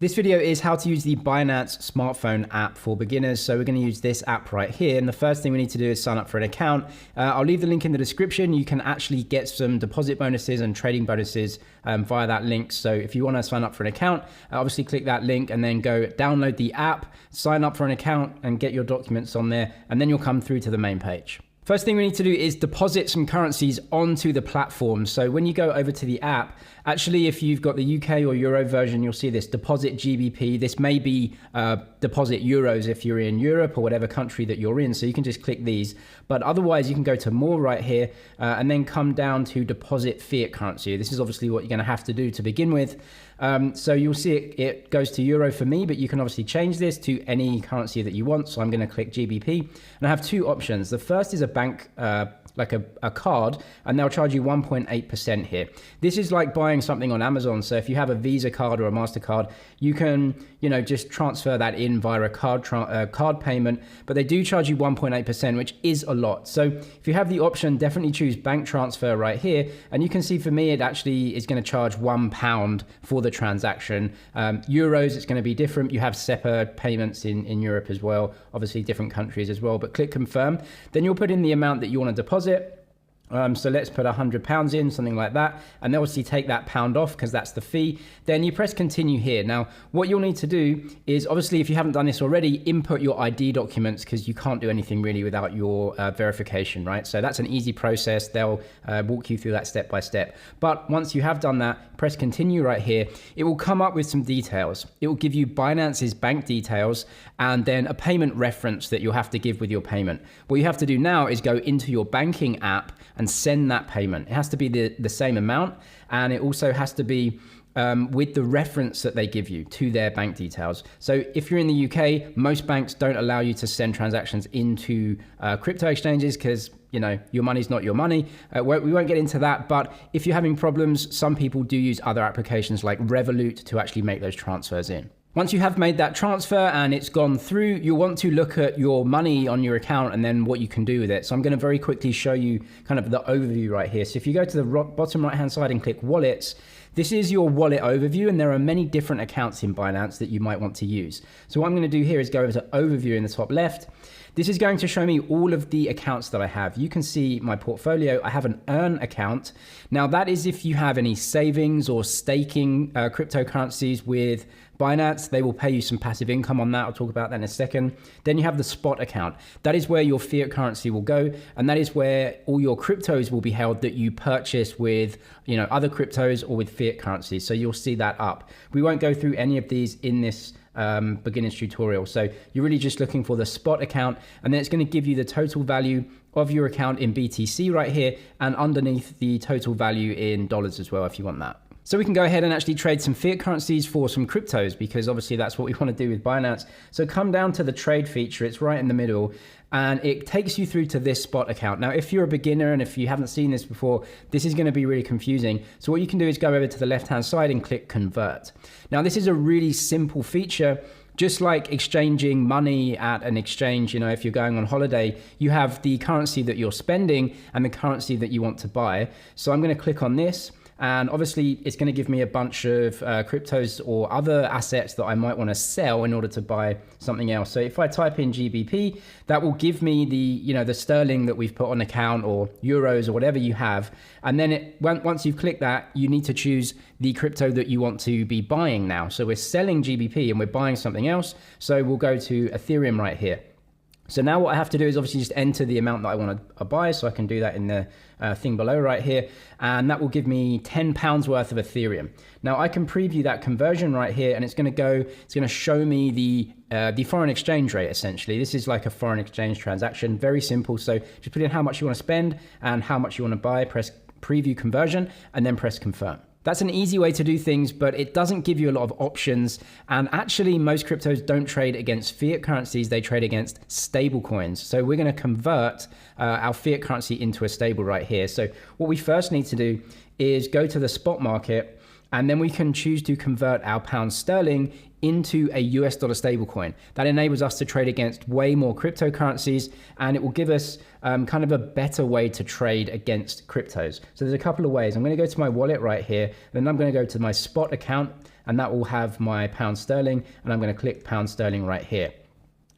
This video is how to use the Binance smartphone app for beginners. So we're going to use this app right here. And the first thing we need to do is sign up for an account. I'll leave the link in the description. You can actually get some deposit bonuses and trading bonuses via that link. So if you want to sign up for an account, obviously click that link and then go download the app, sign up for an account and get your documents on there. And then you'll come through to the main page. First thing we need to do is deposit some currencies onto the platform. So when you go over to the app, actually, if you've got the UK or Euro version, you'll see this deposit GBP. This may be deposit euros if you're in Europe or whatever country that you're in. So you can just click these. But otherwise, you can go to more right here and then come down to deposit fiat currency. This is obviously what you're going to have to do to begin with. So you'll see it goes to euro for me, but you can obviously change this to any currency that you want. So I'm going to click GBP and I have two options. The first is a bank, like a card, and they'll charge you 1.8% here. This is like buying something on Amazon. So if you have a Visa card or a MasterCard, you can, just transfer that in via a card payment, but they do charge you 1.8%, which is a lot. So if you have the option, definitely choose bank transfer right here. And you can see for me, it actually is going to charge £1 for the transaction. Euros, it's going to be different. You have SEPA payments in Europe as well, obviously different countries as well, but click confirm. Then you'll put in the amount that you want to deposit. So let's put £100 in, something like that. And then obviously take that pound off because that's the fee. Then you press continue here. Now, what you'll need to do is obviously, if you haven't done this already, input your ID documents because you can't do anything really without your verification, right? So that's an easy process. They'll walk you through that step by step. But once you have done that, press continue right here. It will come up with some details. It will give you Binance's bank details and then a payment reference that you'll have to give with your payment. What you have to do now is go into your banking app and send that payment. It has to be the same amount, and it also has to be with the reference that they give you to their bank details. So if you're in the UK, most banks don't allow you to send transactions into crypto exchanges because your money's not your money. We won't get into that, but if you're having problems, some people do use other applications like Revolut to actually make those transfers in. Once you have made that transfer and it's gone through, you'll want to look at your money on your account and then what you can do with it. So I'm going to very quickly show you kind of the overview right here. So if you go to the bottom right hand side and click wallets, this is your wallet overview, and there are many different accounts in Binance that you might want to use. So what I'm going to do here is go over to overview in the top left. This is going to show me all of the accounts that I have. You can see my portfolio. I have an Earn account. Now that is if you have any savings or staking cryptocurrencies with Binance. They will pay you some passive income on that. I'll talk about that in a second. Then you have the spot account. That is where your fiat currency will go. And that is where all your cryptos will be held that you purchase with, other cryptos or with fiat currency. So you'll see that up. We won't go through any of these in this beginner's tutorial. So you're really just looking for the spot account, and then it's going to give you the total value of your account in BTC right here, and underneath the total value in dollars as well if you want that. So we can go ahead and actually trade some fiat currencies for some cryptos, because obviously that's what we want to do with Binance. So come down to the trade feature, it's right in the middle, and it takes you through to this spot account. Now, if you're a beginner and if you haven't seen this before, this is going to be really confusing. So what you can do is go over to the left-hand side and click convert. Now, this is a really simple feature. Just like exchanging money at an exchange, if you're going on holiday, you have the currency that you're spending and the currency that you want to buy. So I'm going to click on this. And obviously, it's going to give me a bunch of cryptos or other assets that I might want to sell in order to buy something else. So if I type in GBP, that will give me the sterling that we've put on account, or euros, or whatever you have. And then once you've clicked that, you need to choose the crypto that you want to be buying now. So we're selling GBP and we're buying something else. So we'll go to Ethereum right here. So now what I have to do is obviously just enter the amount that I want to buy. So I can do that in the thing below right here. And that will give me £10 worth of Ethereum. Now I can preview that conversion right here, and it's going to show me the foreign exchange rate essentially. This is like a foreign exchange transaction, very simple. So just put in how much you want to spend and how much you want to buy, press preview conversion, and then press confirm. That's an easy way to do things, but it doesn't give you a lot of options. And actually, most cryptos don't trade against fiat currencies. They trade against stable coins. So we're going to convert our fiat currency into a stable right here. So what we first need to do is go to the spot market, and then we can choose to convert our pound sterling into a US dollar stablecoin. That enables us to trade against way more cryptocurrencies, and it will give us kind of a better way to trade against cryptos. So there's a couple of ways. I'm going to go to my wallet right here, then I'm going to go to my spot account, and that will have my pound sterling, and I'm going to click pound sterling right here.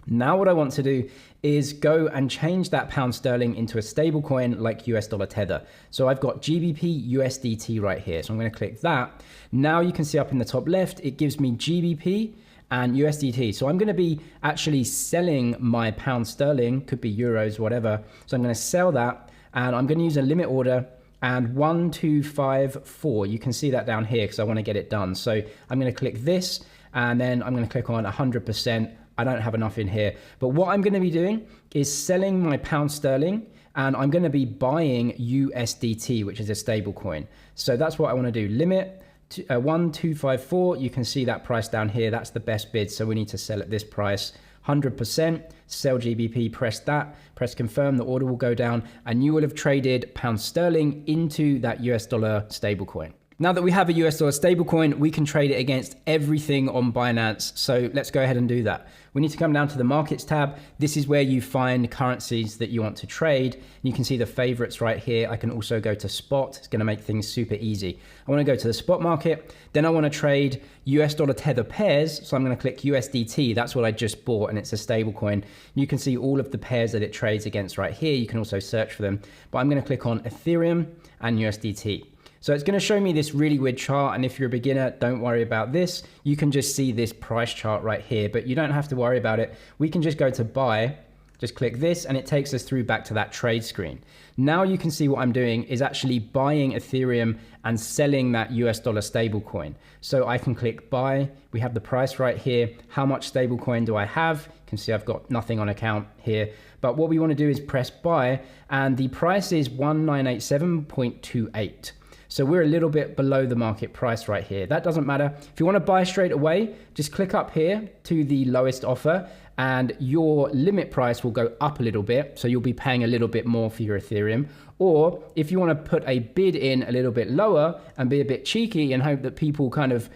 Now what I want to do is go and change that pound sterling into a stable coin like US dollar tether. So I've got GBP USDT right here. So I'm going to click that. Now you can see up in the top left, it gives me GBP and USDT. So I'm going to be actually selling my pound sterling, could be euros, whatever. So I'm going to sell that, and I'm going to use a limit order and 1254. You can see that down here because I want to get it done. So I'm going to click this, and then I'm going to click on 100%. I don't have enough in here, but what I'm going to be doing is selling my pound sterling, and I'm going to be buying USDT, which is a stable coin. So that's what I want to do. Limit 1254. You can see that price down here. That's the best bid. So we need to sell at this price. 100%, sell GBP, press that, press confirm, the order will go down, and you will have traded pound sterling into that US dollar stablecoin. Now that we have a US dollar stablecoin, we can trade it against everything on Binance. So let's go ahead and do that. We need to come down to the markets tab. This is where you find currencies that you want to trade. You can see the favorites right here. I can also go to spot. It's going to make things super easy. I want to go to the spot market. Then I want to trade US dollar tether pairs. So I'm going to click USDT. That's what I just bought, and it's a stable coin. You can see all of the pairs that it trades against right here. You can also search for them, but I'm going to click on Ethereum and USDT. So it's going to show me this really weird chart, and if you're a beginner, don't worry about this. You can just see this price chart right here, but you don't have to worry about it. We can just go to buy, just click this, and it takes us through back to that trade screen. Now you can see what I'm doing is actually buying Ethereum and selling that US dollar stablecoin. So I can click buy. We have the price right here. How much stablecoin do I have? You can see I've got nothing on account here. But what we want to do is press buy, and the price is 1987.28. So we're a little bit below the market price right here. That doesn't matter. If you want to buy straight away, just click up here to the lowest offer, and your limit price will go up a little bit. So you'll be paying a little bit more for your Ethereum. Or if you want to put a bid in a little bit lower and be a bit cheeky and hope that people kind of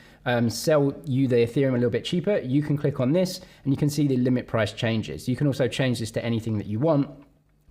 sell you the Ethereum a little bit cheaper, you can click on this and you can see the limit price changes. You can also change this to anything that you want.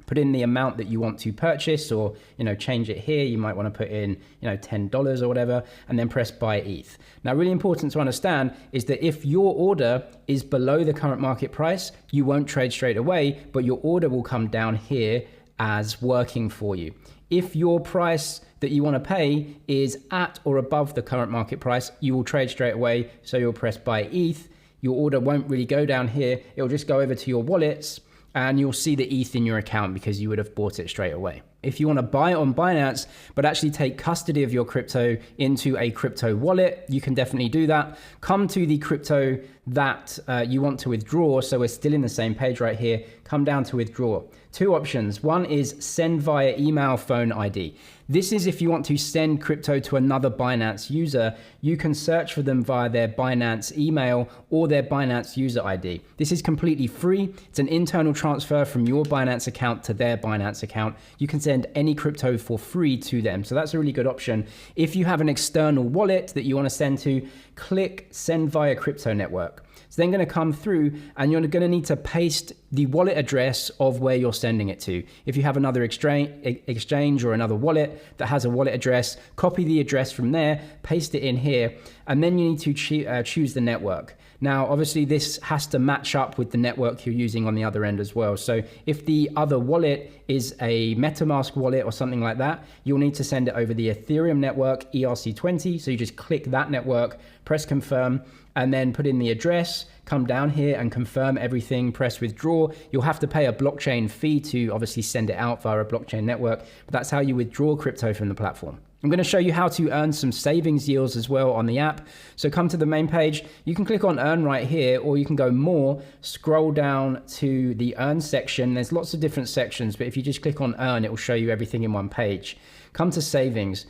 Put in the amount that you want to purchase, or change it here. You might want to put in $10 or whatever, and then press buy ETH. Now, really important to understand is that if your order is below the current market price, you won't trade straight away, but your order will come down here as working for you. If your price that you want to pay is at or above the current market price, you will trade straight away. So you'll press buy ETH. Your order won't really go down here. It'll just go over to your wallets, and you'll see the ETH in your account because you would have bought it straight away. If you want to buy on Binance, but actually take custody of your crypto into a crypto wallet, you can definitely do that. Come to the crypto that you want to withdraw. So we're still in the same page right here. Come down to withdraw. Two options. One is send via email, phone ID. This is if you want to send crypto to another Binance user, you can search for them via their Binance email or their Binance user ID. This is completely free. It's an internal transfer from your Binance account to their Binance account. You can send any crypto for free to them. So that's a really good option. If you have an external wallet that you want to send to, click send via crypto network. It's then going to come through, and you're going to need to paste the wallet address of where you're sending it to. If you have another exchange or another wallet that has a wallet address, copy the address from there, paste it in here, and then you need to choose the network. Now, obviously, this has to match up with the network you're using on the other end as well. So if the other wallet is a MetaMask wallet or something like that, you'll need to send it over the Ethereum network, ERC20. So you just click that network, press confirm, and then put in the address, come down here and confirm everything, press withdraw. You'll have to pay a blockchain fee to obviously send it out via a blockchain network, but that's how you withdraw crypto from the platform. I'm going to show you how to earn some savings yields as well on the app. So come to the main page, you can click on earn right here, or you can go more, scroll down to the earn section. There's lots of different sections, but if you just click on earn, it will show you everything in one page. Come to savings.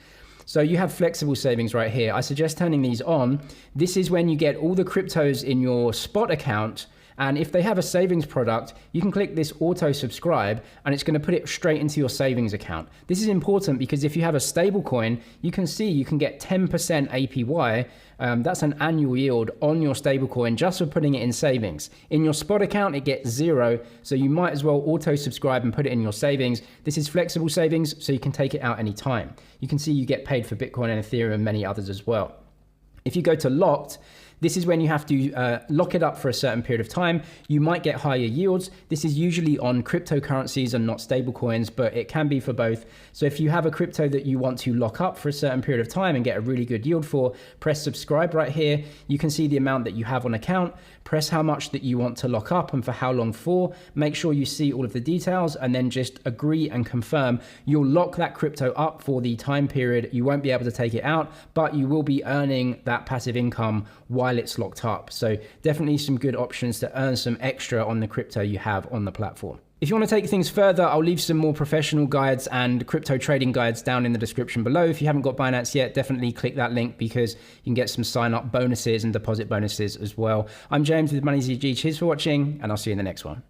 So you have flexible savings right here. I suggest turning these on. This is when you get all the cryptos in your spot account. And if they have a savings product, you can click this auto subscribe and it's going to put it straight into your savings account. This is important because if you have a stable coin, you can see you can get 10% APY. That's an annual yield on your stable coin just for putting it in savings. In your spot account, it gets 0. So you might as well auto subscribe and put it in your savings. This is flexible savings, so you can take it out anytime. You can see you get paid for Bitcoin and Ethereum and many others as well. If you go to locked, this is when you have to lock it up for a certain period of time. You might get higher yields. This is usually on cryptocurrencies and not stablecoins, but it can be for both. So if you have a crypto that you want to lock up for a certain period of time and get a really good yield for, press subscribe right here. You can see the amount that you have on account. Press how much that you want to lock up and for how long for. Make sure you see all of the details and then just agree and confirm. You'll lock that crypto up for the time period. You won't be able to take it out, but you will be earning that passive income while it's locked up. So definitely some good options to earn some extra on the crypto you have on the platform. If you want to take things further, I'll leave some more professional guides and crypto trading guides down in the description below. If you haven't got Binance yet, definitely click that link because you can get some sign up bonuses and deposit bonuses as well. I'm James with MoneyZG. Cheers for watching, and I'll see you in the next one.